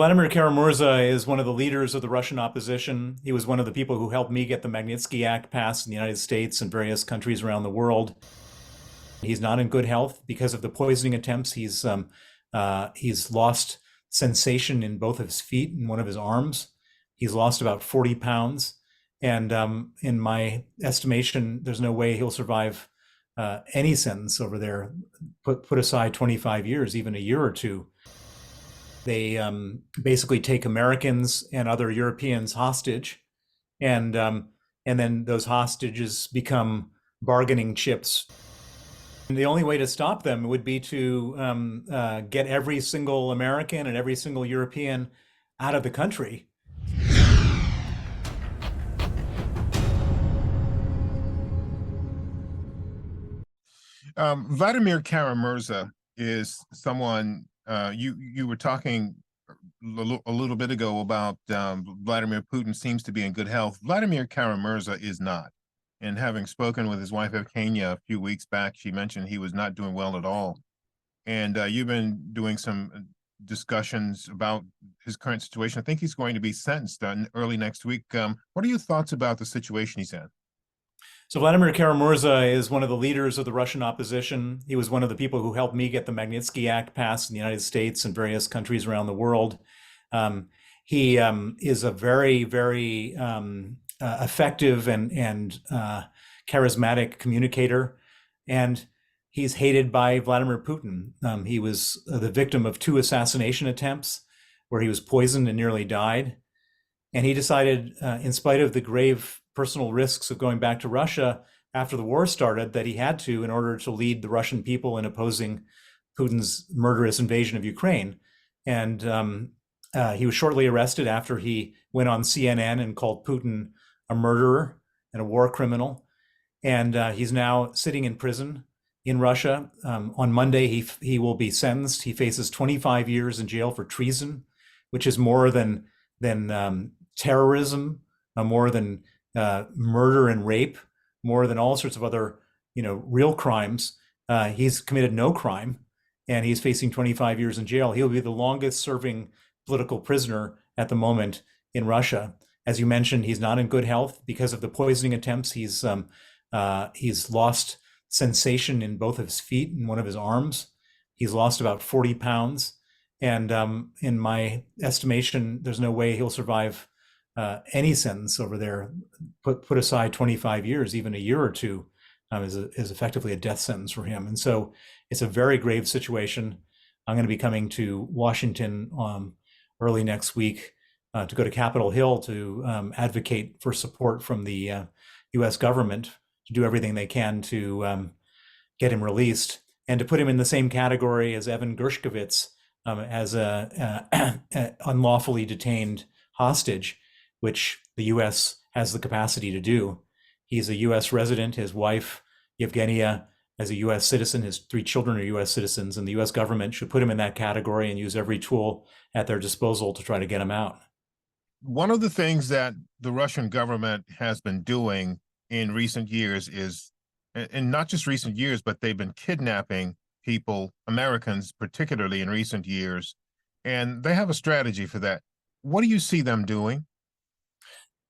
So Vladimir Kara-Murza is one of the leaders of the Russian opposition. He was one of the people who helped me get the Magnitsky Act passed in the United States and various countries around the world. He's not in good health because of the poisoning attempts. He's lost sensation in both of his feet and one of his arms. He's lost about 40 pounds. And in my estimation, there's no way he'll survive any sentence over there. Put aside 25 years, even a year or two. They basically take Americans and other Europeans hostage, and then those hostages become bargaining chips. And the only way to stop them would be to get every single American and every single European out of the country. Vladimir Kara-Murza is someone you were talking a little bit ago about. Vladimir Putin seems to be in good health. Vladimir Kara-Murza is not. And having spoken with his wife Evgenia a few weeks back, she mentioned he was not doing well at all. And you've been doing some discussions about his current situation. I think he's going to be sentenced early next week. What are your thoughts about the situation he's in? So Vladimir Kara-Murza is one of the leaders of the Russian opposition. He was one of the people who helped me get the Magnitsky Act passed in the United States and various countries around the world. He is a very, very effective and charismatic communicator, and he's hated by Vladimir Putin. He was the victim of 2 assassination attempts where he was poisoned and nearly died. And he decided, in spite of the grave personal risks of going back to Russia after the war started, that he had to in order to lead the Russian people in opposing Putin's murderous invasion of Ukraine. And he was shortly arrested after he went on CNN and called Putin a murderer and a war criminal. And he's now sitting in prison in Russia. On Monday, he will be sentenced. He faces 25 years in jail for treason, which is more than terrorism, more than murder and rape, more than all sorts of other, real crimes. He's committed no crime, and he's facing 25 years in jail. He'll be the longest serving political prisoner at the moment in Russia. As you mentioned, he's not in good health because of the poisoning attempts. He's lost sensation in both of his feet and one of his arms. He's lost about 40 pounds. And in my estimation, there's no way he'll survive any sentence over there. Put aside 25 years, even a year or two, is effectively a death sentence for him. And so it's a very grave situation. I'm going to be coming to Washington early next week to go to Capitol Hill to advocate for support from the U.S. government to do everything they can to get him released, and to put him in the same category as Evan Gershkovich as a unlawfully detained hostage, which the U.S. has the capacity to do. He's a U.S. resident. His wife, Evgenia, is a U.S. citizen. His 3 children are U.S. citizens, and the U.S. government should put him in that category and use every tool at their disposal to try to get him out. One of the things that the Russian government has been doing in recent years is, and not just recent years, but they've been kidnapping people, Americans particularly in recent years, and they have a strategy for that. What do you see them doing?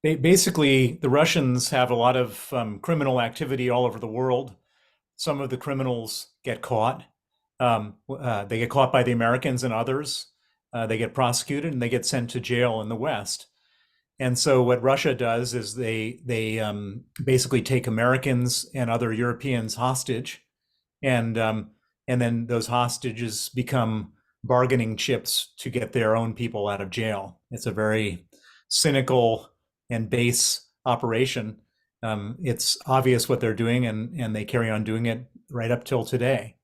Basically, the Russians have a lot of criminal activity all over the world. Some of the criminals get caught. They get caught by the Americans and others. They get prosecuted and they get sent to jail in the West. And so what Russia does is they basically take Americans and other Europeans hostage, and then those hostages become bargaining chips to get their own people out of jail. It's a very cynical and base operation. It's obvious what they're doing, and they carry on doing it right up till today.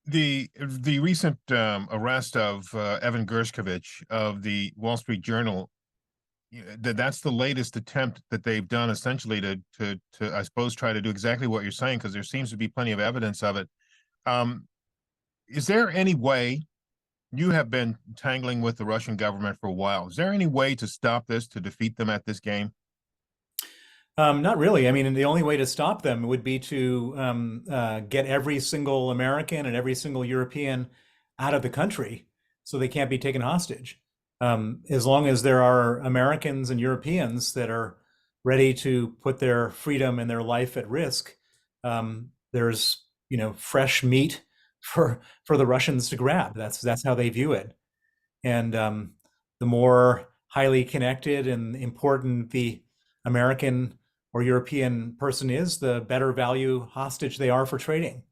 The recent arrest of Evan Gershkovich of the Wall Street Journal, that's the latest attempt that they've done, essentially to I suppose try to do exactly what you're saying, because there seems to be plenty of evidence of it. Is there any way? You have been tangling with the Russian government for a while. Is there any way to stop this, to defeat them at this game? Not really. I mean, the only way to stop them would be to get every single American and every single European out of the country. so they can't be taken hostage. As long as there are Americans and Europeans that are ready to put their freedom and their life at risk, there's fresh meat for the Russians to grab. That's how they view it. And the more highly connected and important the American or European person is, the better value hostage they are for trading.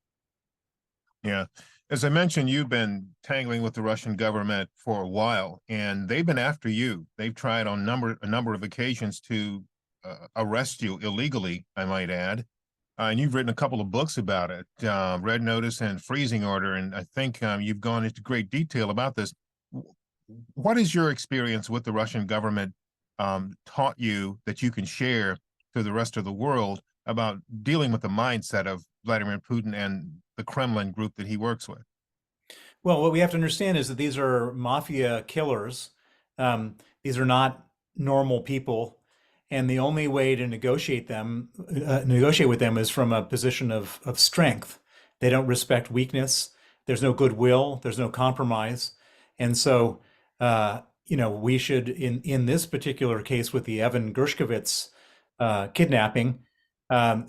Yeah. As I mentioned, you've been tangling with the Russian government for a while, and they've been after you. They've tried on a number of occasions to arrest you illegally, I might add. And you've written a couple of books about it, Red Notice and Freezing Order, and I think you've gone into great detail about this. What is your experience with the Russian government taught you that you can share to the rest of the world about dealing with the mindset of Vladimir Putin and the Kremlin group that he works with? Well, what we have to understand is that these are mafia killers. These are not normal people, and the only way to negotiate with them, is from a position of strength. They don't respect weakness. There's no goodwill. There's no compromise, and so we should, in this particular case with the Evan Gershkovich kidnapping,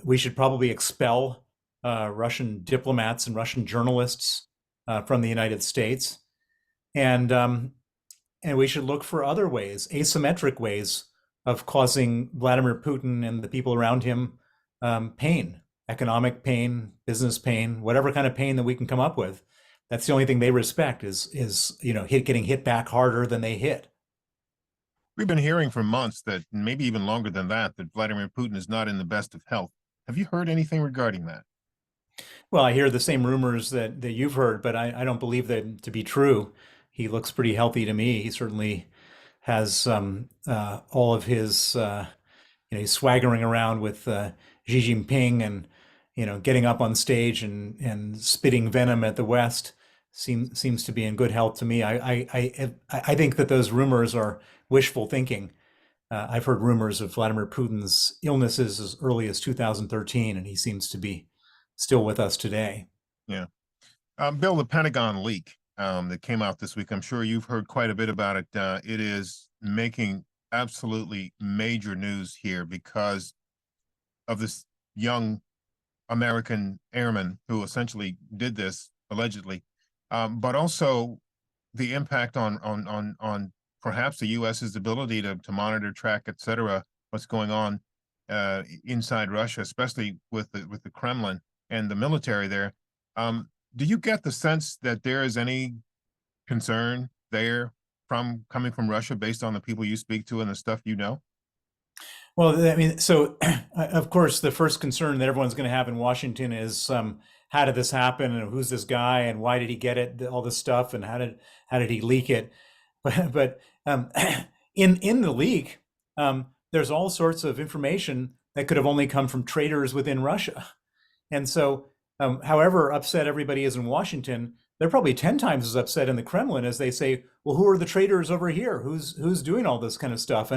we should probably expel Russian diplomats and Russian journalists from the United States, and we should look for other ways, asymmetric ways of causing Vladimir Putin and the people around him pain, economic pain, business pain, whatever kind of pain that we can come up with. That's the only thing they respect is getting hit back harder than they hit. We've been hearing for months that, maybe even longer than that Vladimir Putin is not in the best of health. Have you heard anything regarding that? Well, I hear the same rumors that you've heard, but I don't believe them to be true. He looks pretty healthy to me. He certainly has all of his, he's swaggering around with Xi Jinping, and getting up on stage and spitting venom at the West. Seems to be in good health to me. I think that those rumors are wishful thinking. I've heard rumors of Vladimir Putin's illnesses as early as 2013, and he seems to be still with us today. Yeah. Bill, the Pentagon leak that came out this week, I'm sure you've heard quite a bit about it. It is making absolutely major news here because of this young American airman who essentially did this allegedly, but also the impact on perhaps the U.S.'s ability to monitor, track, et cetera, what's going on inside Russia, especially with the Kremlin and the military there. Do you get the sense that there is any concern there coming from Russia based on the people you speak to and the stuff you know? Well, I mean, so of course, the first concern that everyone's going to have in Washington is how did this happen, and who's this guy, and why did he get it, all this stuff, and how did he leak it? But in the leak, there's all sorts of information that could have only come from traitors within Russia. And so, however upset everybody is in Washington, they're probably 10 times as upset in the Kremlin as they say, well, who are the traitors over here? Who's doing all this kind of stuff?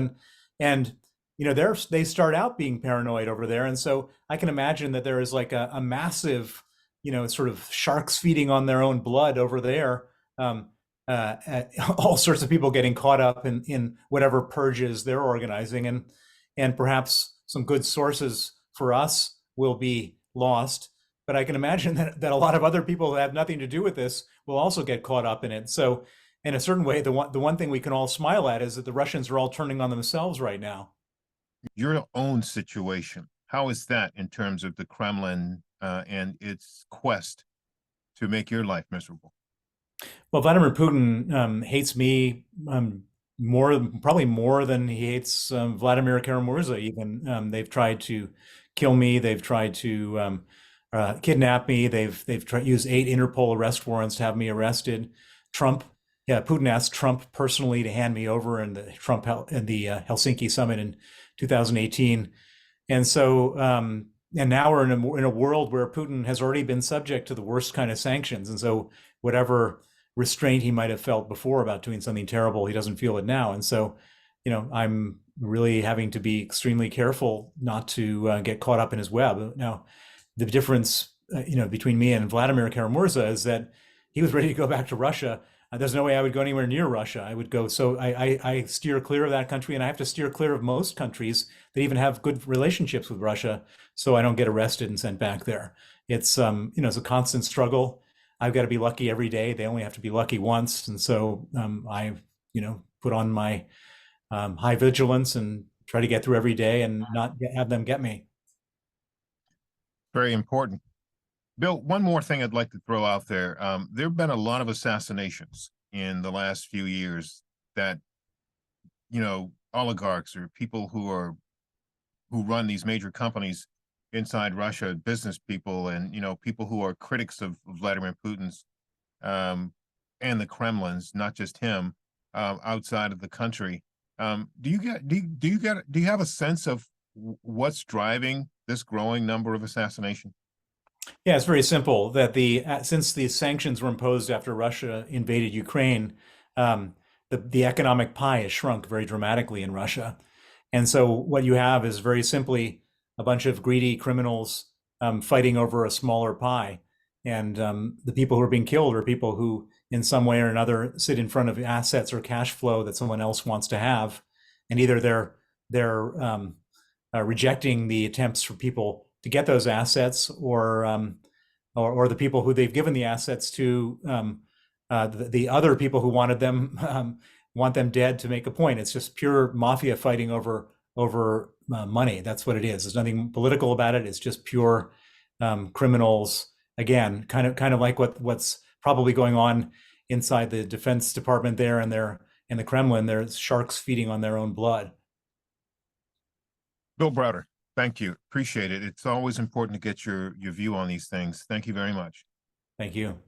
And they start out being paranoid over there. And so I can imagine that there is like a massive, sort of sharks feeding on their own blood over there. All sorts of people getting caught up in whatever purges they're organizing, and perhaps some good sources for us will be lost. But I can imagine that a lot of other people who have nothing to do with this will also get caught up in it. So in a certain way, the one thing we can all smile at is that the Russians are all turning on themselves right now. Your own situation, how is that in terms of the Kremlin and its quest to make your life miserable? Well, Vladimir Putin hates me probably more than he hates Vladimir Kara-Murza. Even they've tried to kill me. They've tried to kidnap me. They've tried use 8 Interpol arrest warrants to have me arrested. Putin asked Trump personally to hand me over in the Helsinki summit in 2018, and so and now we're in a world where Putin has already been subject to the worst kind of sanctions, and so whatever restraint he might have felt before about doing something terrible, he doesn't feel it now, and so I'm really having to be extremely careful not to get caught up in his web. Now, the difference between me and Vladimir Kara-Murza is that he was ready to go back to Russia There's no way I would go anywhere near Russia. I would go, so I steer clear of that country, and I have to steer clear of most countries that even have good relationships with Russia, so I don't get arrested and sent back there. It's it's a constant struggle. I've got to be lucky every day. They only have to be lucky once, and so I put on my high vigilance and try to get through every day and not have them get me. Very important. Bill, one more thing I'd like to throw out there. There have been a lot of assassinations in the last few years that, oligarchs or people who run these major companies inside Russia, business people, and, people who are critics of Vladimir Putin's and the Kremlin's, not just him, outside of the country. Do you have a sense of what's driving this growing number of assassinations? Yeah, it's very simple that since the sanctions were imposed after Russia invaded Ukraine, the economic pie has shrunk very dramatically in Russia. And so what you have is very simply a bunch of greedy criminals fighting over a smaller pie. And the people who are being killed are people who, in some way or another, sit in front of assets or cash flow that someone else wants to have. And either they're rejecting the attempts for people to get those assets, or the people who they've given the assets to, the other people who wanted them want them dead to make a point. It's just pure mafia fighting over money. That's what it is. There's nothing political about it. It's just pure criminals. Again, kind of like what's probably going on inside the Defense Department there, and in the Kremlin. There's sharks feeding on their own blood. Bill Browder, thank you. Appreciate it. It's always important to get your view on these things. Thank you very much. Thank you.